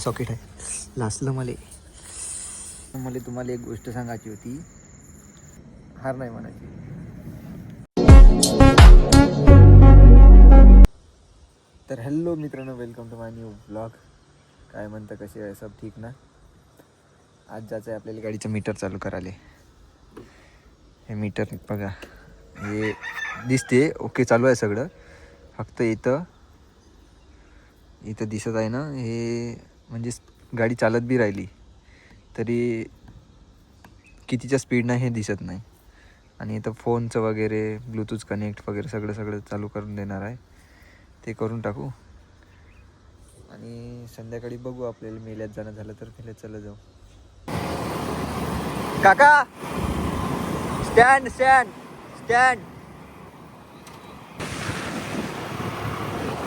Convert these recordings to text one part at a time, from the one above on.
Socket आहे लासलं मला तुम्हाला एक गोष्ट सांगायची होती. हार नाही म्हणायची. तर हॅलो मित्रांनो, welcome to my new blog. काय म्हणतं, कसे आहे सब ठीक ना? आज जायचं आहे आपल्याला गाडीचं मीटर चालू करायला. हे मीटर बघा, हे दिसते ओके चालू आहे सगळं. फक्त इथं दिसत आहे ना, हे म्हणजे गाडी चालत बी राहिली तरी कितीच्या स्पीडनं हे दिसत नाही. आणि इथं फोनचं वगैरे ब्लूटूथ कनेक्ट वगैरे सगळं चालू करून देणार आहे. ते करून टाकू आणि संध्याकाळी बघू. आपल्याला मेल्यात जाणं झालं तर मेल्यात चला जाऊ. काका स्टँड स्टँड स्टँड.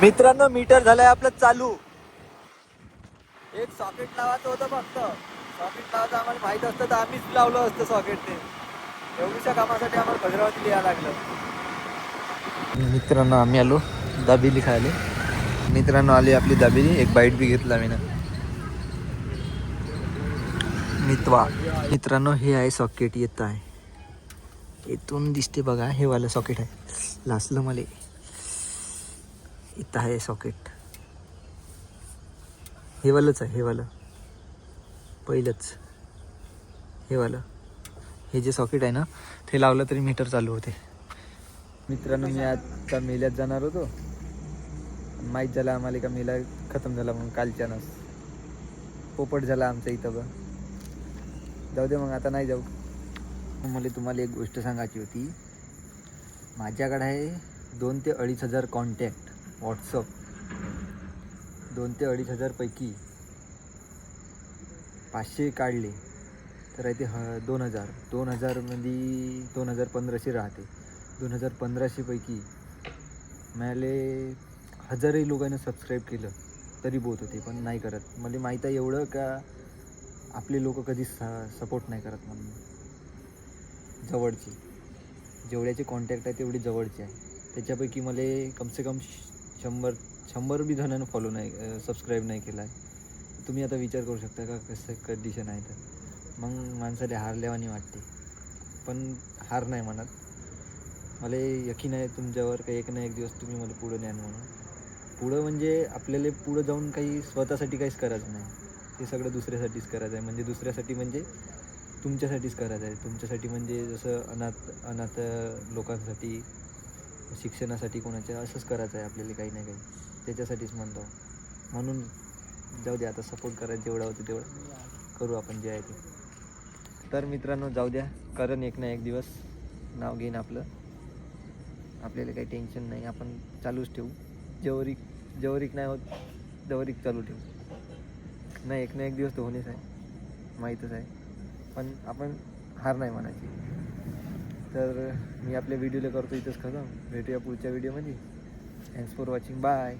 मित्रांनो, मीटर झालंय आपलं चालू. एक सॉकेट लावायचं होतं फक्त. सॉकेट लावायचं आम्हाला माहित असतं तर आम्हीच लावलं असतं सॉकेट. ते एवढ्याशा कामासाठी आम्हाला भद्रावती यायला लागलं. मित्रांनो, आम्ही आलो दाबेली खायला. मित्रांनो, आली आपली दाबेली. एक बाईट बी घेतला मी ना. मित्रांनो, हे आहे सॉकेट. येत आहे इथून दिसते बघा. हे वालं सॉकेट आहे लासलं मला. इथं आहे सॉकेट. हे वालंच आहे. हे वालं पहिलंच हे वालं. हे जे सॉकेट आहे ना, ते लावलं तरी मीटर चालू होते. मित्रांनो, मी आता मेल्यात जाणार होतो. माहीत झालं आम्हाला का मेला खतम झाला म्हणून. कालच्यानंच पोपट झाला आमच्या इथं. जाऊ दे मग, आता नाही जाऊ. मला तुम्हाला एक गोष्ट सांगायची होती. माझ्याकडे आहे 2,000 ते 2,500 कॉन्टॅक्ट व्हॉट्सअप. 2,000 ते 2,500 पैकी 500 काढले तर आहे ते 2,000 मध्ये 2,1500 राहते. 2,1500 पैकी मला 1000 लोकांना सबस्क्राईब केलं तरी बोत होते, पण नाही करत. मला माहीत आहे एवढं का आपले लोक कधीच सपोर्ट नाही करत. म्हणून जवळची जेवढ्याचे कॉन्टॅक्ट आहे तेवढी जवळची आहे. त्याच्यापैकी मला कमसे कम 100 बी जणांना फॉलो नाही, सबस्क्राईब नाही केला आहे. तुम्ही आता विचार करू शकता का कसं कंडिशन आहे. तर मग माणसाला हारल्यावानी वाटते. पण हार नाही म्हणत. मला यकीन आहे तुमच्यावर का एक ना एक दिवस तुम्ही मला पुढं न्याल म्हणून. पुढं म्हणजे आपल्याला पुढं जाऊन काही स्वतःसाठी काहीच करायचं नाही. ते सगळं दुसऱ्यासाठीच करायचं आहे. म्हणजे दुसऱ्यासाठी म्हणजे तुमच्यासाठीच करायचं आहे. तुमच्यासाठी म्हणजे जसं अनाथ लोकांसाठी, शिक्षणासाठी कोणाच्या, असंच करायचं आहे आपल्याला काही ना काही. त्याच्यासाठीच म्हणतो. म्हणून जाऊ द्या, आता सपोर्ट करायचं जेवढं होतं तेवढं करू आपण जे आहे ते. तर मित्रांनो, जाऊ द्या, कारण एक ना एक दिवस नाव घेईन आपलं. आपल्याला काही टेन्शन नाही. आपण चालूच ठेवू. जवरिक नाही होत जवरिक चालू ठेवू. नाही, एक ना एक दिवस तर होणेच आहे, माहीतच आहे. पण आपण हार नाही म्हणायची. तर मी आपल्या व्हिडिओला करतो इथंच खतम. भेटूया पुढच्या व्हिडिओमध्ये. Thanks for watching. बाय.